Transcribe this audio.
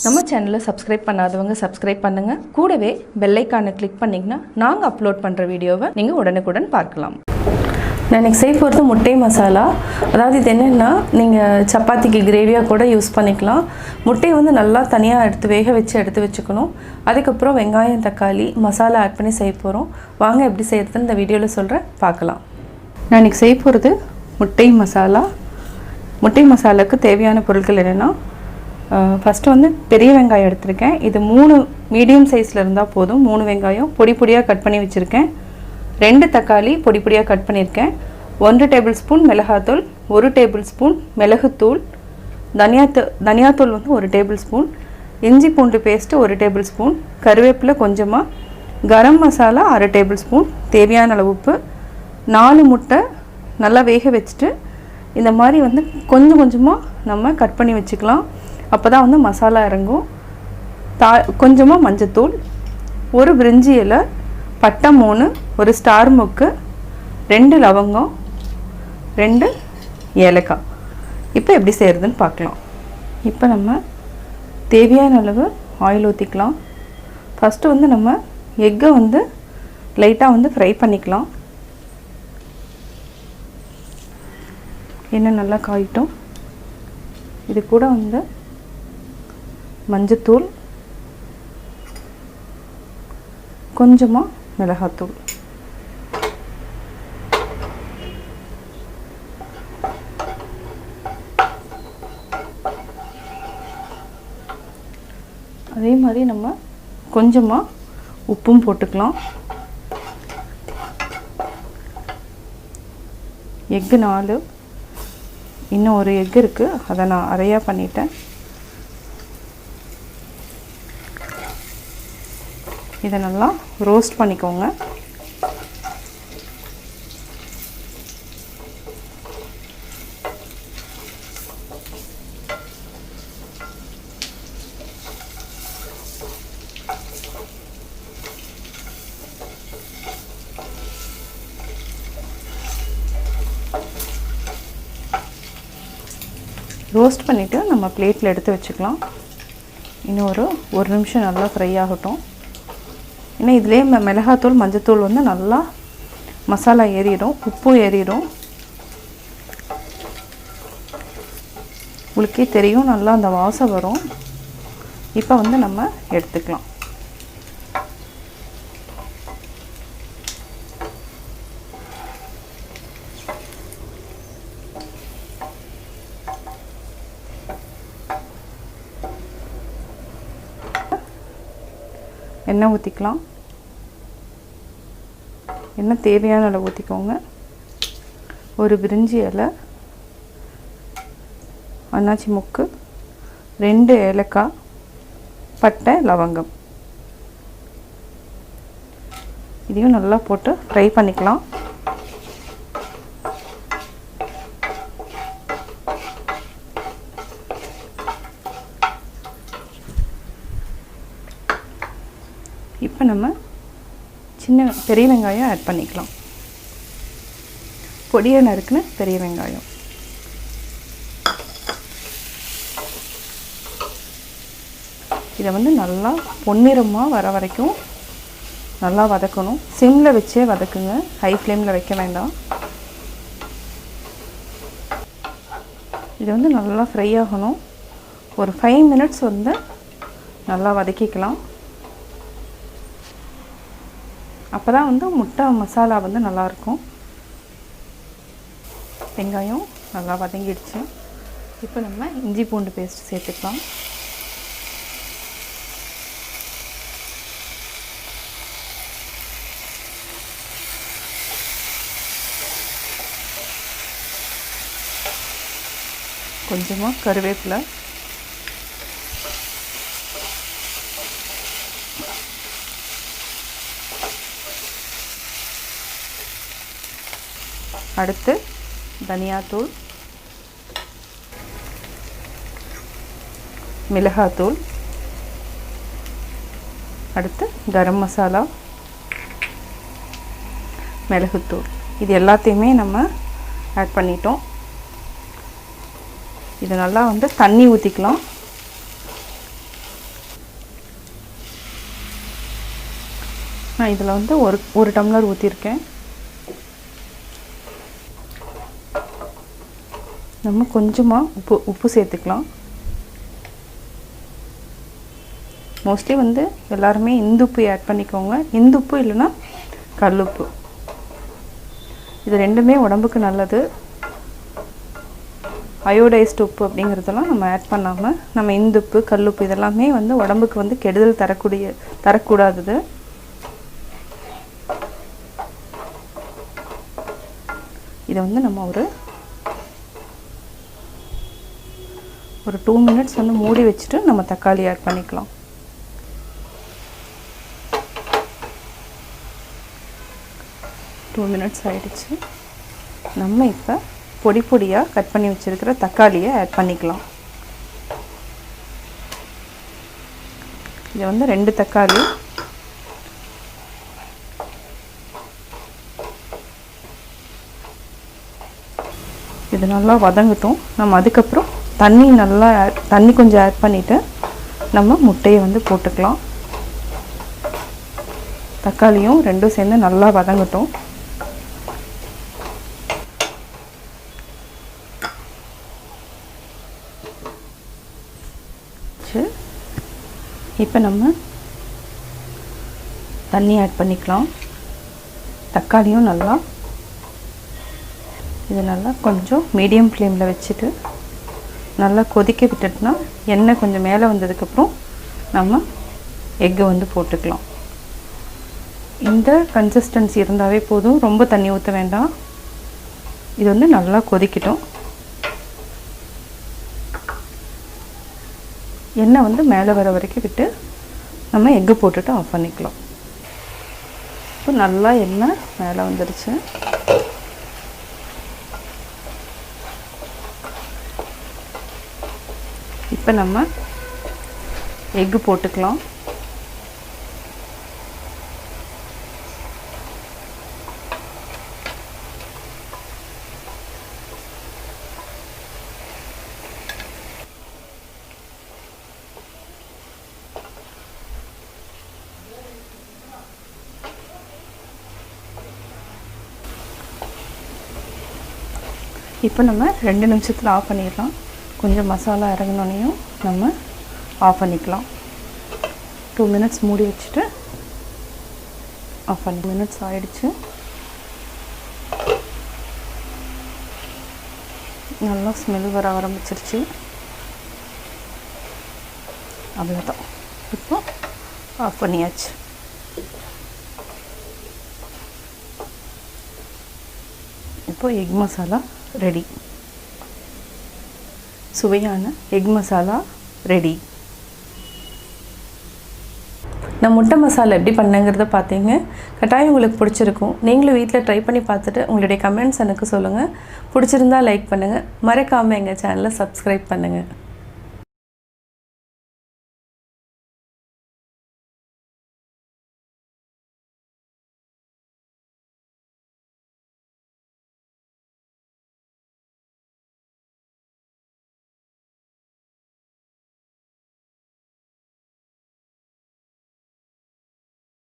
நம்ம சேனலை சப்ஸ்கிரைப் பண்ணாதவங்க சப்ஸ்கிரைப் பண்ணுங்கள். கூடவே பெல் ஐக்கானை கிளிக் பண்ணிங்கன்னா நாங்கள் அப்லோட் பண்ணுற வீடியோவை நீங்கள் உடனுக்குடன் பார்க்கலாம். நான் இன்றைக்கி செய்ய போகிறது முட்டை மசாலா. அதாவது இது என்னென்னா, நீங்கள் சப்பாத்திக்கு கிரேவியாக கூட யூஸ் பண்ணிக்கலாம். முட்டையை வந்து நல்லா தனியாக எடுத்து வச்சுக்கணும். அதுக்கப்புறம் வெங்காயம், தக்காளி, மசாலா ஆட் பண்ணி செய்ய போகிறோம். வாங்க எப்படி செய்கிறதுன்னு இந்த வீடியோவில் சொல்கிறேன், பார்க்கலாம். நான் இன்றைக்கி செய்ய போகிறது முட்டை மசாலா. முட்டை மசாலாவுக்கு தேவையான பொருட்கள் என்னென்னா, ஃபஸ்ட்டு வந்து பெரிய வெங்காயம் எடுத்திருக்கேன். இது 3 மீடியம் சைஸில் இருந்தால் போதும். 3 வெங்காயம் பொடி பொடியாக கட் பண்ணி வச்சுருக்கேன். 2 தக்காளி பொடி பொடியாக கட் பண்ணியிருக்கேன். 1 டேபிள் ஸ்பூன் மிளகாத்தூள், 1 டேபிள் ஸ்பூன் மிளகுத்தூள், தனியாத்தூள் வந்து 1 டேபிள் ஸ்பூன், இஞ்சி பூண்டு பேஸ்ட்டு 1 டேபிள் ஸ்பூன், கருவேப்பிலை கொஞ்சமாக, கரம் மசாலா 1/2 டேபிள் ஸ்பூன், தேவையான அளவு உப்பு, 4 முட்டை நல்லா வேக வச்சுட்டு இந்த மாதிரி வந்து கொஞ்சம் கொஞ்சமாக நம்ம கட் பண்ணி வச்சுக்கலாம். அப்போ தான் வந்து மசாலா இறங்கும். கொஞ்சமாக மஞ்சத்தூள், 1 பிரிஞ்சி இலை, பட்டை 3, 1 ஸ்டார் மொக்கு, 2 லவங்கம், 2 ஏலக்காய். இப்போ எப்படி செய்கிறதுன்னு பார்க்கலாம். இப்போ நம்ம தேவையான அளவு ஆயில் ஊற்றிக்கலாம். ஃபஸ்ட்டு வந்து நம்ம எக்கை வந்து லைட்டாக வந்து ஃப்ரை பண்ணிக்கலாம். எண்ணெய் நல்லா காயிட்டும். இது கூட வந்து மஞ்சத்தூள், கொஞ்சமாக மிளகாத்தூள், அதே மாதிரி நம்ம கொஞ்சமாக உப்பும் போட்டுக்கலாம். எக்கு 4, இன்னும் ஒரு எக் இருக்குது, அதை நான் அரையாக பண்ணிட்டேன். இதை நல்லா ரோஸ்ட் பண்ணிக்கோங்க. ரோஸ்ட் பண்ணிவிட்டு நம்ம பிளேட்டில் எடுத்து வச்சுக்கலாம். இன்னும் ஒரு நிமிஷம் நல்லா ஃப்ரை ஆகட்டும். ஏன்னா இதிலே மிளகாத்தூள், மஞ்சத்தூள் வந்து நல்லா மசாலா ஏறிடும், உப்பு ஏறிடும். உங்களுக்கே தெரியும், நல்லா அந்த வாசம் வரும். இப்போ வந்து நம்ம எடுத்துக்கலாம். எண்ணெய் ஊற்றிக்கலாம். எண்ணெய் தேவையான அளவு ஊற்றிக்கோங்க. 1 பிரிஞ்சி இலை, அன்னாச்சி மொக்கு, 2 ஏலக்காய், பட்டை, லவங்கம், இதையும் நல்லா போட்டு ஃப்ரை பண்ணிக்கலாம். இப்போ நம்ம பெரிய வெங்காயம் ஆட் பண்ணிக்கலாம். பொடியை நறுக்குன பெரிய வெங்காயம். இதை வந்து நல்லா பொன்னிறமாக வர வரைக்கும் நல்லா வதக்கணும். சிம்மில் வச்சே வதக்குங்க, ஹை ஃப்ளேமில் வைக்க வேண்டாம். இது வந்து நல்லா ஃப்ரை ஆகணும். ஒரு 5 மினிட்ஸ் வந்து நல்லா வதக்கிக்கலாம். அப்போ தான் வந்து முட்டை மசாலா வந்து நல்லாயிருக்கும். வெங்காயம் நல்லா வதங்கிடுச்சு. இப்போ நம்ம இஞ்சி பூண்டு பேஸ்ட் சேர்த்துக்கலாம். கொஞ்சமாக கருவேப்பிலை, அடுத்து தனியாத்தூள், மிளகாத்தூள், அடுத்து கரம் மசாலா, மிளகுத்தூள், இது எல்லாத்தையுமே நம்ம ஆட் பண்ணிட்டோம். இது நல்லா வந்து தண்ணி ஊற்றிக்கலாம். நான் இதில் வந்து ஒரு டம்ளர் ஊற்றிருக்கேன். நம்ம கொஞ்சமாக உப்பு சேர்த்துக்கலாம். மோஸ்ட்லி வந்து எல்லாருமே இந்துப்பு ஆட் பண்ணிக்கோங்க. இந்துப்பு இல்லைன்னா கல்லுப்பு, இது ரெண்டுமே உடம்புக்கு நல்லது. அயோடைஸ்டு உப்பு அப்படிங்கிறதெல்லாம் நம்ம ஆட் பண்ணாமல் நம்ம இந்துப்பு கல்லுப்பு இதெல்லாமே வந்து உடம்புக்கு வந்து கெடுதல் தரக்கூடாதது. இதை வந்து நம்ம ஒரு 2 மினிட்ஸ் வந்து மூடி வச்சுட்டு நம்ம தக்காளி ஆட் பண்ணிக்கலாம். டூ மினிட்ஸ் ஆகிடுச்சு. நம்ம இப்போ பொடி பொடியாக கட் பண்ணி வச்சுருக்கிற தக்காளியை ஆட் பண்ணிக்கலாம். இது வந்து 2 தக்காளி. இது நல்லா வதங்கட்டும். நம்ம அதுக்கப்புறம் தண்ணி கொஞ்சம் ஆட் பண்ணிவிட்டு நம்ம முட்டையை வந்து போட்டுக்கலாம். தக்காளியும் ரெண்டும் சேர்ந்து நல்லா வதங்கட்டும். இப்போ நம்ம தண்ணி ஆட் பண்ணிக்கலாம். தக்காளியும் இது நல்லா கொஞ்சம் மீடியம் ஃப்ளேமில் வச்சுட்டு நல்லா கொதிக்க விட்டுட்டுனா எண்ணெய் கொஞ்சம் மேலே வந்ததுக்கப்புறம் நம்ம எக்கை வந்து போட்டுக்கலாம். இந்த கன்சிஸ்டன்சி இருந்தாவே போதும், ரொம்ப தண்ணி ஊற்ற வேண்டாம். இது வந்து நல்லா கொதிக்கட்டும். எண்ணெய் வந்து மேலே வர வரைக்கும் விட்டு நம்ம எக்கு போட்டுட்டு ஆஃப் பண்ணிக்கலாம். இப்போ நல்லா எண்ணெய் மேலே வந்துடுச்சு. இப்போ நம்ம எக்கு போட்டுக்கலாம். இப்போ நம்ம 2 நிமிஷத்தில் ஆஃப் பண்ணிடலாம். கொஞ்சம் மசாலா இறங்கினோனையும் நம்ம ஆஃப் பண்ணிக்கலாம். 2 மினிட்ஸ் மூடி வச்சுட்டு ஆஃப் பண்ணி மினிட்ஸ் ஆகிடுச்சு. நல்லா ஸ்மெல் வர ஆரம்பிச்சிருச்சு. அவ்வளோதான், இப்போ ஆஃப் பண்ணியாச்சு. இப்போ எக் மசாலா ரெடி. சுவையான எக் மசாலா ரெடி. நான் முட்டை மசாலா எப்படி பண்ணேங்கிறத பார்த்தீங்க. கட்டாயம் உங்களுக்கு பிடிச்சிருக்கும். நீங்களும் வீட்டில் ட்ரை பண்ணி பார்த்துட்டு உங்களுடைய கமெண்ட்ஸ் எனக்கு சொல்லுங்கள். பிடிச்சிருந்தா லைக் பண்ணுங்கள். மறக்காமல் எங்கள் சேனலை சப்ஸ்கிரைப் பண்ணுங்கள்.